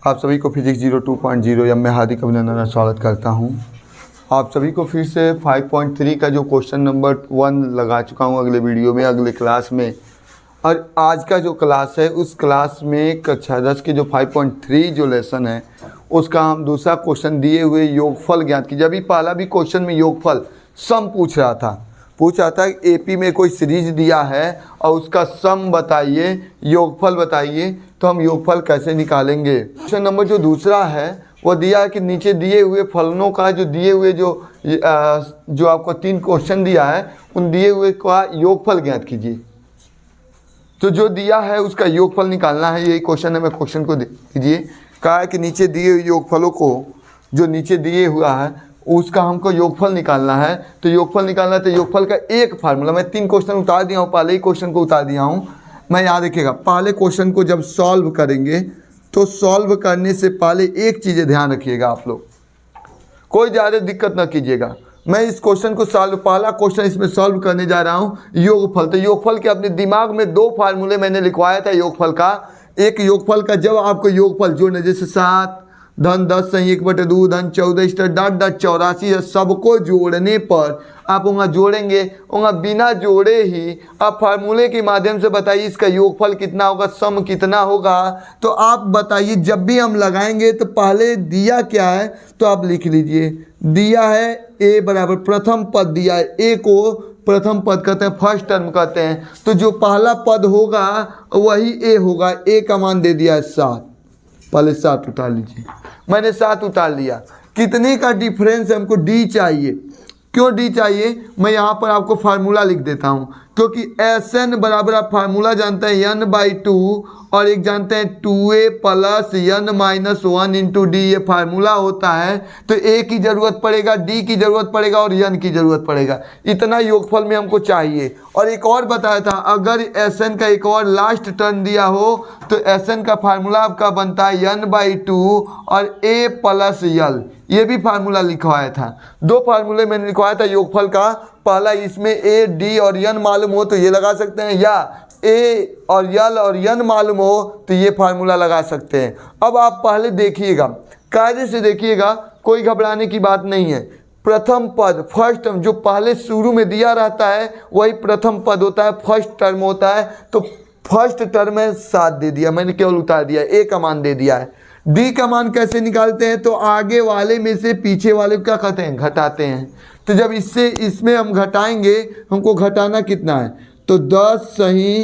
आप सभी को फिजिक्स 02.0 में हार्दिक अभिनंदन और स्वागत करता हूं। आप सभी को फिर से 5.3 का जो क्वेश्चन नंबर 1 लगा चुका हूं अगले वीडियो में, अगले क्लास में। और आज का जो क्लास है उस क्लास में कक्षा 10 के जो 5.3 जो लेसन है उसका हम दूसरा क्वेश्चन दिए हुए योगफल ज्ञात कीजिए। अभी पहला भी क्वेश्चन में योगफल सम पूछ रहा था एपी में कोई सीरीज दिया है और उसका सम बताइए, योगफल बताइए, तो हम योगफल कैसे निकालेंगे। क्वेश्चन नंबर जो दूसरा है वो दिया है कि नीचे दिए हुए फलनों का जो दिए हुए जो आपको 3 क्वेश्चन दिया है उन दिए हुए का योगफल ज्ञात कीजिए। तो जो दिया है उसका योगफल निकालना है, यही क्वेश्चन है। मैं क्वेश्चन को दीजिए, कहा है कि नीचे दिए हुए योगफलों को जो नीचे दिए हुआ है उसका हमको योगफल निकालना है। तो योगफल निकालना है तो योगफल का एक फार्मूला, मैं 3 क्वेश्चन उतार दिया हूँ, पहले ही क्वेश्चन को उतार दिया हूँ। मैं याद रखिएगा, पहले क्वेश्चन को जब सॉल्व करेंगे तो सॉल्व करने से पहले एक चीज़ें ध्यान रखिएगा आप लोग, कोई ज़्यादा दिक्कत ना कीजिएगा। मैं इस क्वेश्चन को पहला क्वेश्चन इसमें सॉल्व करने जा रहा हूँ योगफल। तो योगफल के अपने दिमाग में 2 फार्मूले मैंने लिखवाया था योगफल का। एक योगफल का जब आपको योगफल जोड़ना, जैसे 7 धन 10 सही 1/2 धन 14 स्टार डॉट डॉट 84 सबको जोड़ने पर आप वहाँ जोड़ेंगे, वहाँ बिना जोड़े ही आप फार्मूले के माध्यम से बताइए इसका योगफल कितना होगा, सम कितना होगा। तो आप बताइए, जब भी हम लगाएंगे तो पहले दिया क्या है तो आप लिख लीजिए। दिया है ए बराबर प्रथम पद दिया है, ए को प्रथम पद कहते हैं, फर्स्ट टर्म कहते हैं। तो जो पहला पद होगा वही ए होगा। ए का मान दे दिया है 7, पहले 7 उतार लीजिए। मैंने 7 उतार लिया। कितने का डिफरेंस है, हमको डी चाहिए। क्यों डी चाहिए, मैं यहाँ पर आपको फार्मूला लिख देता हूँ, क्योंकि एस एन बराबर आप फार्मूला जानते हैं n/2 और एक जानते हैं 2a plus n-1 into D, ये फार्मूला होता है। तो a की ज़रूरत पड़ेगा, d की ज़रूरत पड़ेगा और n की ज़रूरत पड़ेगा। इतना योगफल में हमको चाहिए। और एक और बताया था, अगर एस एन का एक और लास्ट टर्म दिया हो तो एस एन का फार्मूला आपका बनता है n/2 और a प्लस यल, ये भी फार्मूला लिखवाया था। 2 फार्मूले मैंने लिखवाया था योगफल का। पहला इसमें ए डी और यन मालूम हो तो ये लगा सकते हैं, या ए और यल और यन मालूम हो तो ये फार्मूला लगा सकते हैं। अब आप पहले देखिएगा, कायदे से देखिएगा, कोई घबराने की बात नहीं है। प्रथम पद फर्स्ट टर्म जो पहले शुरू में दिया रहता है वही प्रथम पद होता है, फर्स्ट टर्म होता है। तो फर्स्ट टर्म में 7 दे दिया, मैंने केवल उतार दिया, ए का मान दे दिया है। डी का मान कैसे निकालते हैं, तो आगे वाले में से पीछे वाले को क्या कहते हैं, घटाते हैं। तो जब इससे इसमें हम घटाएंगे, हमको घटाना कितना है, तो 10 सही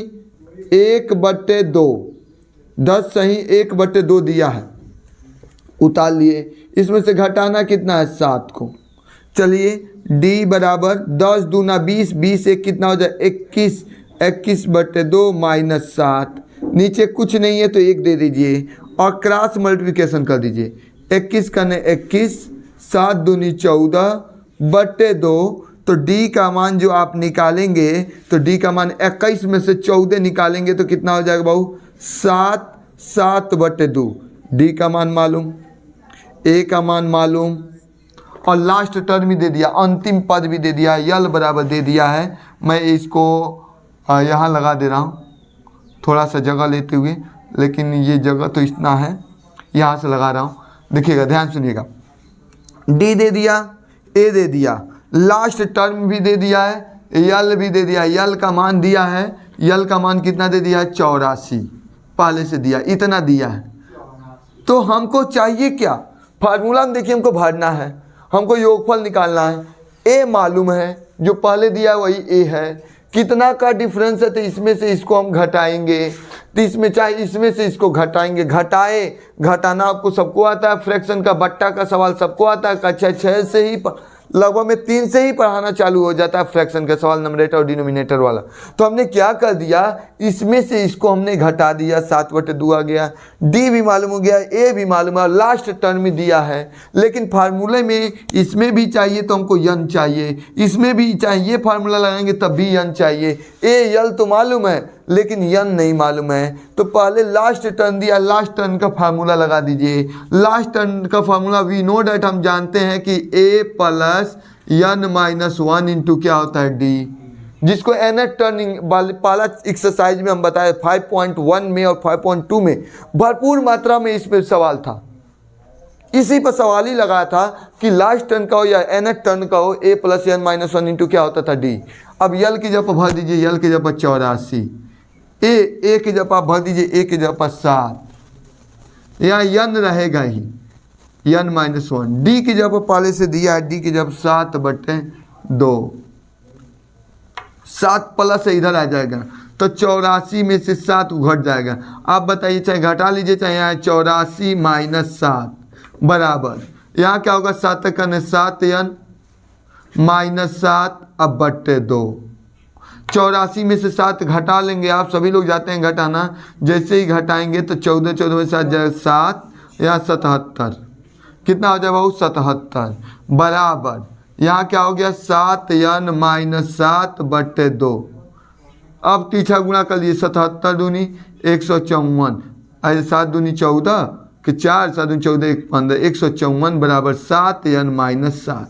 1/2, 10 सही 1/2 दिया है, उतार लिए। इसमें से घटाना कितना है, 7 को। चलिए डी बराबर 10 दूना 20, 20 एक कितना हो जाए 21, 21/2 माइनस 7। नीचे कुछ नहीं है तो 1 दे दीजिए और क्रॉस मल्टीप्लिकेशन कर दीजिए। 21 का 21, 7 दूनी 14/2। तो डी का मान जो आप निकालेंगे, तो डी का मान 21 में से 14 निकालेंगे तो कितना हो जाएगा बाबू, 7/2। डी का मान मालूम, ए का मान मालूम और लास्ट टर्म भी दे दिया, अंतिम पद भी दे दिया, यल बराबर दे दिया है। मैं इसको यहाँ लगा दे रहा हूँ थोड़ा सा जगह लेते हुए, लेकिन ये जगह तो इतना है, यहाँ से लगा रहा हूँ। देखिएगा, ध्यान सुनिएगा, डी दे दिया, ए दे दिया, लास्ट टर्म भी दे दिया है, यल भी दे दिया। यल का मान दिया है, यल का मान कितना दे दिया है, 84 पहले से दिया, इतना दिया है। तो हमको चाहिए क्या, फार्मूला में देखिए हमको भरना है, हमको योगफल निकालना है। ए मालूम है, जो पहले दिया है वही ए है। कितना का डिफरेंस है, तो इसमें से इसको हम घटाएंगे, तो इसमें चाहे इसमें से इसको घटाएंगे। घटाना आपको सबको आता है, फ्रैक्शन का बट्टा का सवाल सबको आता है। कक्षा 6 से ही लगभग में 3 से ही पढ़ाना चालू हो जाता है फ्रैक्शन का सवाल, नंबरेटर और डिनोमिनेटर वाला। तो हमने क्या कर दिया, इसमें से इसको हमने घटा दिया, 7/2 आ गया। डी भी मालूम हो गया, ए भी मालूम है, लास्ट टर्म में दिया है। लेकिन फार्मूले में इसमें भी चाहिए तो हमको यन चाहिए, इसमें भी चाहिए, फार्मूला लगाएंगे तब भी यन चाहिए। ए यल तो मालूम है लेकिन यन नहीं मालूम है। तो पहले लास्ट टर्म दिया, लास्ट टर्म का फार्मूला लगा दीजिए। लास्ट टर्म का फार्मूला वी नो डैट हम जानते हैं कि ए प्लस n-1 इंटू क्या होता है, डी। जिसको एनएट टर्निंग पाला एक्सरसाइज में हम बताए 5.1 में और 5.2 में भरपूर मात्रा में इस पर सवाल था। इसी पर सवाल ही लगाया था कि लास्ट टर्न का हो या एनएट टर्न का हो, a plus n minus 1 into क्या होता था d। अब यल की जगह भर दीजिए, यल की जगह 84, ए की जगह भर दीजिए, ए की जगह 7, यहाँ यन रहेगा ही n माइनस 1, डी की जगह पहले से दिया है, डी की जगह 7/2, 7 प्लस से इधर आ जाएगा तो 84 में से 7 घट जाएगा। आप बताइए, चाहे घटा लीजिए चाहे यहाँ 84 माइनस 7 बराबर यहाँ क्या होगा, 7 का 7 n माइनस 7/2। 84 में से 7 घटा लेंगे, आप सभी लोग जाते हैं घटाना, जैसे ही घटाएंगे तो 14 में 7 जाएगा 7, यहाँ 77, कितना हो जाएगा वो 77 बराबर यहाँ क्या हो गया 7n माइनस 7/2। अब तीसरा गुणा कर लिए, 77 दूनी 154, ऐसे 7 दूनी 14 कि 4, 7 दूनी 14 1 15, 154 बराबर 7n माइनस 7।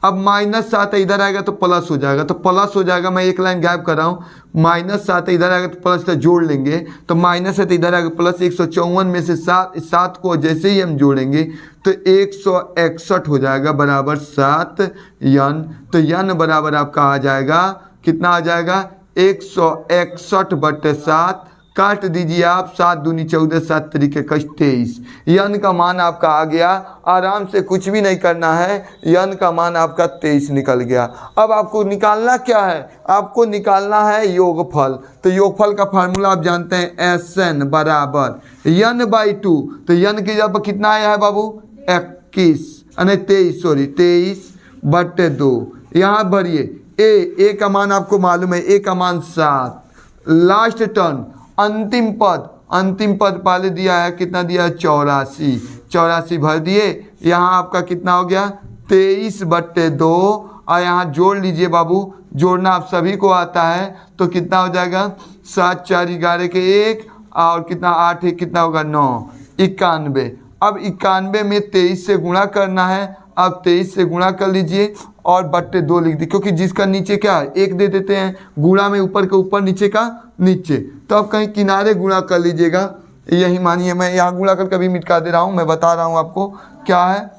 अब माइनस 7 इधर आएगा तो प्लस हो जाएगा, तो प्लस हो जाएगा, मैं एक लाइन गायब कर रहा हूँ, माइनस 7 इधर आएगा तो प्लस से जोड़ लेंगे, तो माइनस 7 इधर आएगा प्लस 154 में से 7 को जैसे ही हम जोड़ेंगे तो 161 हो जाएगा बराबर 7n। तो n बराबर आपका आ जाएगा, कितना आ जाएगा 161/7, काट दीजिए आप, 7 दूनी 14, 7 तरीके 23, यन का मान आपका आ गया। आराम से कुछ भी नहीं करना है, यन का मान आपका 23 निकल गया। अब आपको निकालना क्या है, आपको निकालना है योगफल। तो योगफल का फार्मूला आप जानते हैं, SN बराबर n/2। तो यन की जगह पर कितना आया है बाबू 23/2। यहाँ भरिए ए का मान आपको मालूम है, ए का मान 7, लास्ट टर्न अंतिम पद पहले दिया है, कितना दिया है 84 भर दिए, यहाँ आपका कितना हो गया 23/2 और यहाँ जोड़ लीजिए बाबू, जोड़ना आप सभी को आता है, तो कितना हो जाएगा 7 4 11 के 1 और कितना 8 1 कितना होगा 9, 91। अब 91 में 23 से गुणा करना है, अब 23 से गुणा कर लीजिए और बट्टे 2 लिख दी, क्योंकि जिसका नीचे क्या है 1 दे देते हैं, गुणा में ऊपर के ऊपर नीचे का नीचे, तो आप कहीं किनारे गुणा कर लीजिएगा। यही मानिए मैं यहाँ गुणा कर कभी मिटा दे रहा हूँ, मैं बता रहा हूँ आपको क्या है।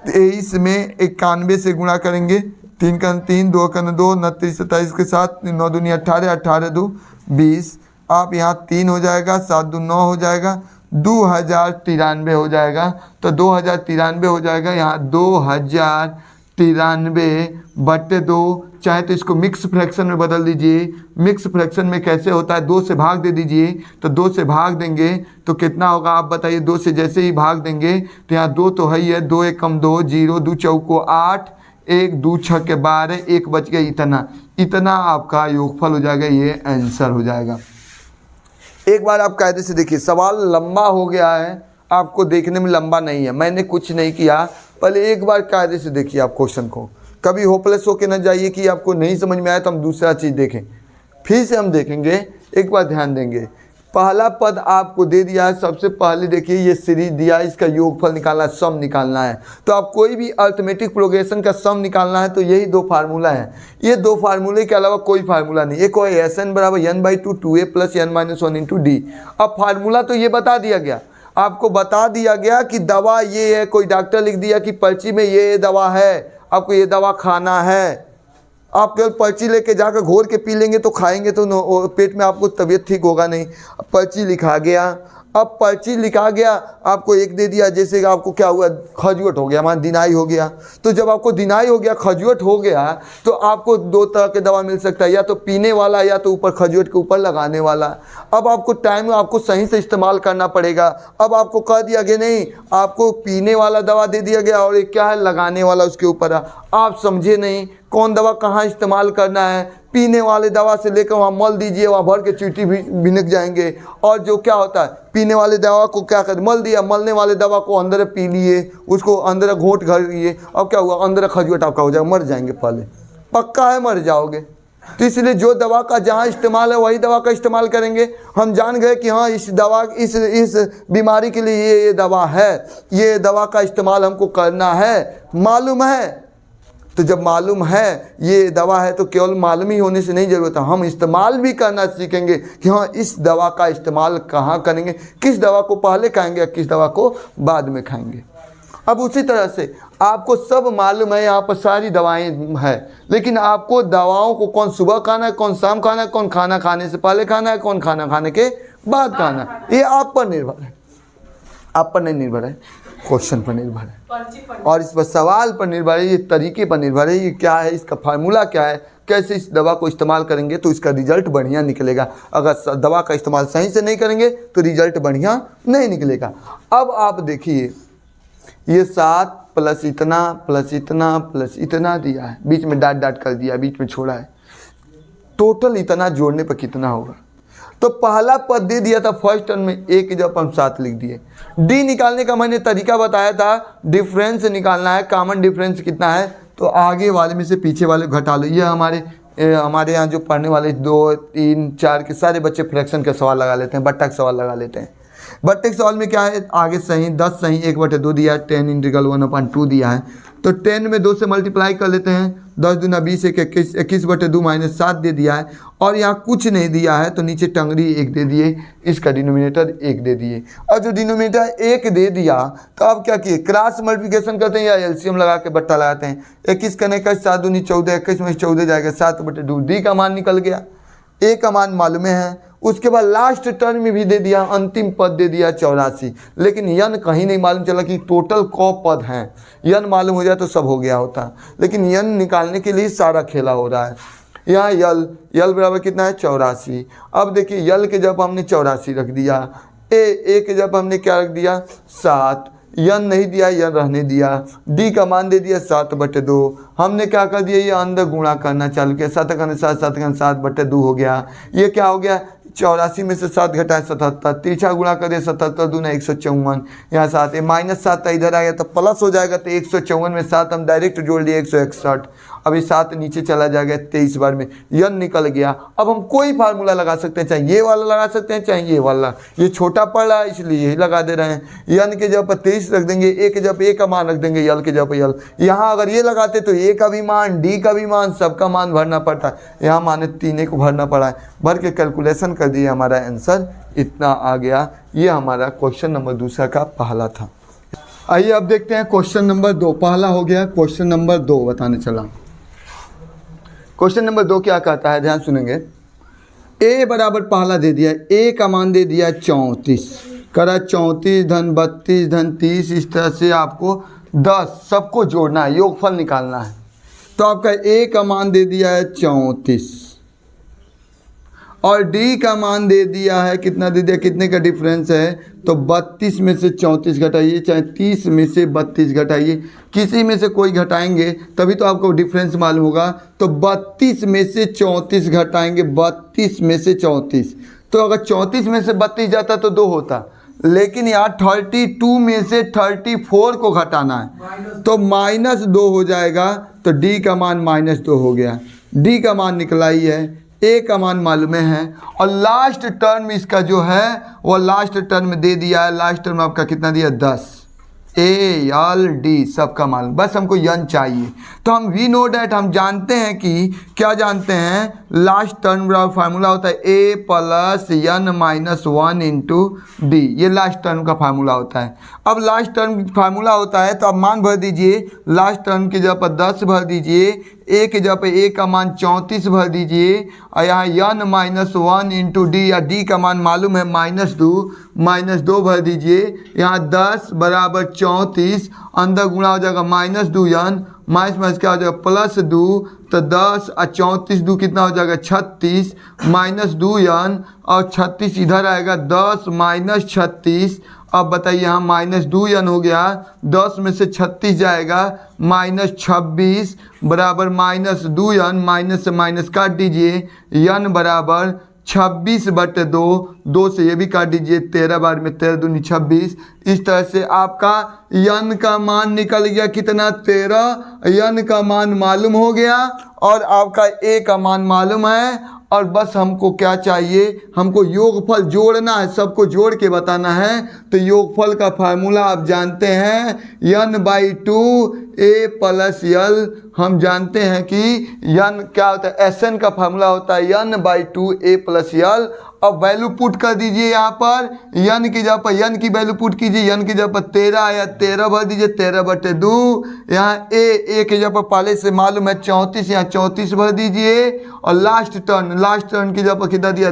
23 में 91 से गुणा करेंगे, 3 का 3, 2 का 2, 29 27 के साथ 9 दूनी 18, 18 2 20, आप यहाँ 3 हो जाएगा, 7 2 9 हो जाएगा, 2093 हो जाएगा। तो 2093 हो जाएगा, यहाँ 2093/2, चाहे तो इसको मिक्स फ्रैक्शन में बदल दीजिए। मिक्स फ्रैक्शन में कैसे होता है, 2 से भाग दे दीजिए, तो 2 से भाग देंगे तो कितना होगा आप बताइए। 2 से जैसे ही भाग देंगे तो यहाँ 2 तो है ही है, 2 1 कम 2 0, 2 चौको 8, 1 2 6 के 12, 1 बच गया, इतना आपका योगफल हो जाएगा, ये आंसर हो जाएगा। एक बार आप कायदे से देखिए, सवाल लंबा हो गया है, आपको देखने में लंबा नहीं है, मैंने कुछ नहीं किया, पहले एक बार कायदे से देखिए आप क्वेश्चन को, कभी होपलेस होके न जाइए कि आपको नहीं समझ में आया तो हम दूसरा चीज़ देखें, फिर से हम देखेंगे। एक बार ध्यान देंगे, पहला पद आपको दे दिया है, सबसे पहले देखिए ये सीरीज दिया है, इसका योगफल निकालना है, सम निकालना है। तो आप कोई भी अरिथमेटिक प्रोग्रेशन का सम निकालना है तो यही 2 फार्मूला है, ये 2 फार्मूले के अलावा कोई फार्मूला नहीं। एक है SN बराबर n/2 2a plus n minus 1 into D. अब फार्मूला तो ये बता दिया गया, आपको बता दिया गया कि दवा ये है, कोई डॉक्टर लिख दिया कि पर्ची में ये दवा है, आपको ये दवा खाना है, आप केवल पर्ची लेके जाकर घोर के पी लेंगे तो खाएंगे तो पेट में आपको तबीयत ठीक होगा नहीं। पर्ची लिखा गया, अब पर्ची लिखा गया, आपको एक दे दिया, जैसे कि आपको क्या हुआ खजुआट हो गया, मान दिनाई हो गया। तो जब आपको दिनाई हो गया, खजुआट हो गया, तो आपको 2 तरह के दवा मिल सकता है, या तो पीने वाला या तो ऊपर खजुआट के ऊपर लगाने वाला। अब आपको टाइम आपको सही से इस्तेमाल करना पड़ेगा। अब आपको कह दिया गया नहीं, आपको पीने वाला दवा दे दिया गया और एक क्या है लगाने वाला उसके ऊपर है। आप समझे नहीं कौन दवा कहाँ इस्तेमाल करना है। पीने वाले दवा से लेकर वहाँ मल दीजिए, वहाँ भर के चींटी भी भिनक जाएंगे। और जो क्या होता है, पीने वाले दवा को क्या कर मल दिया, मलने वाले दवा को अंदर पी लिए, उसको अंदर घोंट घर लिए, अब क्या हुआ अंदर खजुआट आपका हो जाएगा, मर जाएंगे, पहले पक्का है मर जाओगे। तो इसलिए जो दवा का जहाँ इस्तेमाल है वही दवा का इस्तेमाल करेंगे। हम जान गए कि हाँ इस दवा इस बीमारी के लिए ये दवा है, ये दवा का इस्तेमाल हमको करना है, मालूम है। तो जब मालूम है ये दवा है तो केवल मालूम ही होने से नहीं ज़रूरत है, हम इस्तेमाल भी करना सीखेंगे कि हाँ इस दवा का इस्तेमाल कहाँ करेंगे, किस दवा को पहले खाएंगे या किस दवा को बाद में खाएंगे। अब उसी तरह से आपको सब मालूम है, यहाँ पर सारी दवाएं हैं, लेकिन आपको दवाओं को कौन सुबह खाना है, कौन शाम खाना है, कौन खाना खाने से पहले खाना है, कौन खाना खाने के बाद खाना है, ये आप पर निर्भर है, आप पर नहीं निर्भर है, क्वेश्चन पर निर्भर है और इस पर सवाल पर निर्भर है, ये तरीके पर निर्भर है, ये क्या है, इसका फार्मूला क्या है, कैसे इस दवा को इस्तेमाल करेंगे तो इसका रिजल्ट बढ़िया निकलेगा। अगर दवा का इस्तेमाल सही से नहीं करेंगे तो रिजल्ट बढ़िया नहीं निकलेगा। अब आप देखिए ये 7 प्लस इतना प्लस इतना प्लस इतना दिया है, बीच में डाट डाट कर दिया, बीच में छोड़ा है, टोटल इतना जोड़ने पर कितना होगा। तो पहला पद दे दिया था फर्स्ट टर्म में, ए की जगह हम 7 लिख दिए। डी निकालने का मैंने तरीका बताया था, डिफरेंस निकालना है, कॉमन डिफरेंस कितना है तो आगे वाले में से पीछे वाले घटा लो। ये हमारे यहाँ जो पढ़ने वाले 2, 3, 4 के सारे बच्चे फ्रैक्शन का सवाल लगा लेते हैं, बट्टा का सवाल लगा लेते हैं। बट्टे के सवाल में क्या है, आगे सही 10 सही 1/2 दिया है, 10 इंटीग्रल 1/2 दिया है, तो 10 में 2 से मल्टीप्लाई कर लेते हैं, 10 दूना 20 21 21/2 -7 दे दिया है और यहाँ कुछ नहीं दिया है तो नीचे टंगरी 1 दे दिए, इसका डिनोमिनेटर 1 दे दिए। और जो डिनोमिनेटर 1 दे दिया तो अब क्या किए, क्रॉस मल्टीप्लिकेशन करते हैं या एलसीएम लगा के बट्टा लगाते हैं। 21 करने का 7 दूनी 14, 21 में 14 जाएगा 7/2, डी का मान निकल गया, ए का मान मालूम है। उसके बाद लास्ट टर्म में भी दे दिया, अंतिम पद दे दिया 84, लेकिन यन कहीं नहीं मालूम चला कि टोटल कौ पद हैं। यन मालूम हो जाए तो सब हो गया होता, लेकिन यन निकालने के लिए सारा खेला हो रहा है। यहाँ यल बराबर कितना है 84। अब देखिए यल के जब हमने 84 रख दिया, ए के जब हमने क्या रख दिया 7, यन नहीं दिया, यन रहने दिया, डी का मान दे दिया 7/2। हमने क्या कर दिया, ये अंदर गुणा करना चालू किया, 7 का 7 7 का 7/2 हो गया। ये क्या हो गया, 84 में से 7 घटाए 77, तीसरा गुणा कर दे 77 दूना 154, यहाँ 7 -7 इधर आ गया तो प्लस हो जाएगा, तो 154 में 7 हम डायरेक्ट जोड़ दिए 161। अभी 7 नीचे चला जाएगा 23 बार में, यन निकल गया। अब हम कोई फार्मूला लगा सकते हैं, चाहे ये वाला लगा सकते हैं चाहे ये वाला, ये छोटा पड़ रहा है इसलिए यही लगा दे रहे हैं। यन के जब 23 रख देंगे, ए के जब ए का मान रख देंगे, यल के जब यल। यहाँ अगर ये लगाते तो ए का भी मान, डी का भी मान, सबका मान भरना पड़ता है, यहाँ माने तीनों को भरना पड़ा है। भर के कैलकुलेशन कर दिए, हमारा आंसर इतना आ गया। ये हमारा क्वेश्चन नंबर दूसरा का पहला था। आइए अब देखते हैं क्वेश्चन नंबर 2। पहला हो गया, क्वेश्चन नंबर 2 बताने चला। क्वेश्चन नंबर 2 क्या कहता है, ध्यान सुनेंगे। ए बराबर पहला दे दिया, ए का मान दे दिया 34, करा 34 धन 32 धन 30, इस तरह से आपको 10 सबको जोड़ना है, योगफल निकालना है। तो आपका ए का मान दे दिया है 34 और डी का मान दे दिया है, कितना दे दिया, कितने का डिफरेंस है तो 32 में से 34 घटाइए, चाहे 30 में से 32 घटाइए, किसी में से कोई घटाएंगे तभी तो आपको डिफरेंस मालूम होगा। तो 32 में से 34 घटाएंगे, 32 में से 34, तो अगर 34 में से 32 जाता तो 2 होता, लेकिन यहाँ 32 में से 34 को घटाना है तो -2 हो जाएगा, तो डी का मान -2 हो गया। डी का मान निकला ही है, ए का मान मालूम है और लास्ट टर्म इसका जो है वो लास्ट टर्म दे दिया है। लास्ट टर्म आपका कितना दिया 10, ए एल डी सबका मान, बस हमको यन चाहिए। तो हम वी नो डैट, हम जानते हैं कि क्या जानते हैं, लास्ट टर्म बराबर फार्मूला होता है ए प्लस यन -1 इंटू डी, ये लास्ट टर्म का फार्मूला होता है। अब लास्ट टर्म फार्मूला होता है तो आप मान भर दीजिए, लास्ट टर्म की जगह पर 10 भर दीजिए, ए के जगह पे ए का मान 34 भर दीजिए और यहाँ यन -1 इंटू डी, या डी का मान मालूम है -2 भर दीजिए। यहाँ 10 बराबर 34, अंदर गुणा हो जाएगा -2 यन, माइनस क्या हो जाएगा +2, तो 10 और 34 2 कितना हो जाएगा 36, -2 यन और 36 इधर आएगा 10 - 36। अब बताइए यहाँ -2 यन हो गया, 10 में से 36 जाएगा -26 बराबर -2 यन, माइनस से माइनस काट दीजिए, यन बराबर 26/2, 2 से ये भी काट दीजिए, 13 बार में 13 दूनी 26। इस तरह से आपका यन का मान निकल गया कितना 13, यन का मान मालूम हो गया और आपका ए का मान मालूम है और बस हमको क्या चाहिए, हमको योगफल जोड़ना है, सबको जोड़ के बताना है। तो योगफल का फार्मूला आप जानते हैं n/2 a प्लस यल। हम जानते हैं कि n क्या होता है, Sn का फार्मूला होता है n/2 a प्लस यल। अब वैल्यू पुट कर दीजिए यहाँ पर, n की जगह पर n की वैल्यू पुट कीजिए, n की जगह पर 13 या 13 भर दीजिए, 13/2। यहाँ a की जगह पर पहले से मालूम है 34, यहाँ 34 भर दीजिए। और लास्ट टर्न की जगह पर कितना दिया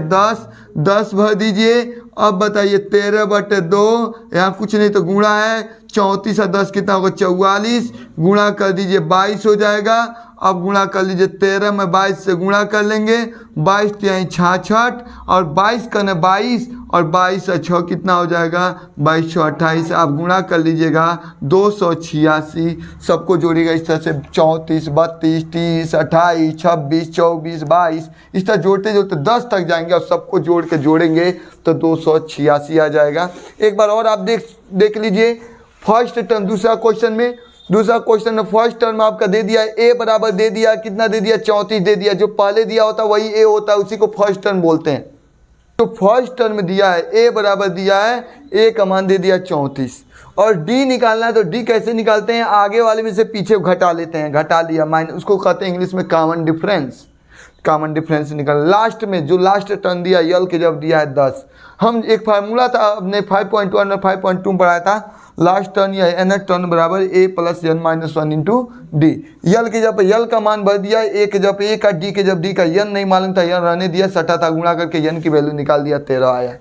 10 भर दीजिए। अब बताइए 13/2, यहाँ कुछ नहीं तो गुणा है, 34 और 10 कितना होगा 44, गुणा कर दीजिए 22 हो जाएगा। अब गुणा कर लीजिए 13 में 22 से गुणा कर लेंगे, 22 यहीं 66 और 22 का न 22 और 22 और 6 कितना हो जाएगा 22 6 28। आप गुणा कर लीजिएगा 286। सबको जोड़िएगा इस तरह से 34 32 30 28 26 24 22, इस तरह जोड़ते जोड़ते 10 तक जाएंगे और सबको जोड़ के जोड़ेंगे तो 286 आ जाएगा। एक बार और आप देख लीजिए फर्स्ट टर्म दूसरा क्वेश्चन में फर्स्ट टर्म आपका दे दिया है a बराबर दे दिया, कितना दे दिया 34 दे दिया। जो पहले दिया होता है वही a होता है, उसी को फर्स्ट टर्म बोलते हैं। तो फर्स्ट टर्म दिया है a बराबर दिया है, a का मान दे दिया 34 और d निकालना है। तो d कैसे निकालते हैं, आगे वाले में से पीछे घटा लेते हैं, घटा लिया माइनस, उसको कहते हैं इंग्लिश में कॉमन डिफरेंस निकाल। लास्ट में जो लास्ट टर्म दिया यल के जब दिया है 10, हम एक फार्मूला था अपने 5.1 और 5.2 पढ़ाया था, लास्ट टर्न यह है nth टर्न बराबर a plus n minus 1 into D. L के जब यल का मान भर दिया, a के जब a का, d के जब d का, n नहीं मालूम था n रहने दिया, सटा था, गुणा करके n की वैल्यू निकाल दिया 13 आया।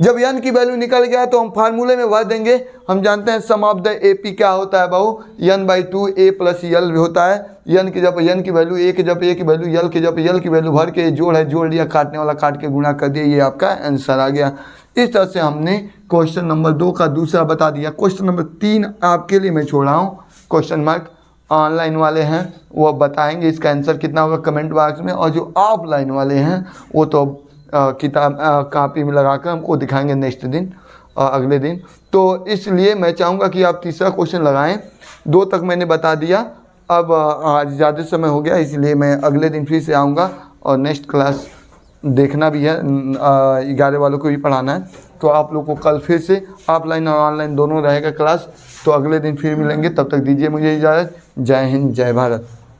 जब n की वैल्यू निकल गया तो हम फार्मूले में भर देंगे। हम जानते हैं सम ऑफ द AP क्या होता है बहू, n/2 a प्लस यल होता है। n की जब n की वैल्यू, a के जब a की वैल्यू, यल के जब यल की वैल्यू भर के जोड़ दिया, काटने वाला काट के गुणा कर दिया, ये आपका आंसर आ गया। इस तरह से हमने क्वेश्चन नंबर 2 का दूसरा बता दिया। क्वेश्चन नंबर 3 आपके लिए मैं छोड़ रहा हूँ, क्वेश्चन मार्क ऑनलाइन वाले हैं वो बताएंगे इसका आंसर कितना होगा कमेंट बॉक्स में, और जो ऑफलाइन वाले हैं वो तो किताब कॉपी में लगाकर हमको दिखाएंगे नेक्स्ट दिन, अगले दिन। तो इसलिए मैं चाहूँगा कि आप तीसरा क्वेश्चन लगाएं। 2 तक मैंने बता दिया, अब आज ज़्यादा समय हो गया, इसलिए मैं अगले दिन फिर से आऊँगा और नेक्स्ट क्लास देखना भी है, 11 वालों को भी पढ़ाना है। तो आप लोग को कल फिर से ऑफलाइन और ऑनलाइन दोनों रहेगा क्लास। तो अगले दिन फिर मिलेंगे, तब तक दीजिए मुझे इजाज़त। जय हिंद, जय भारत।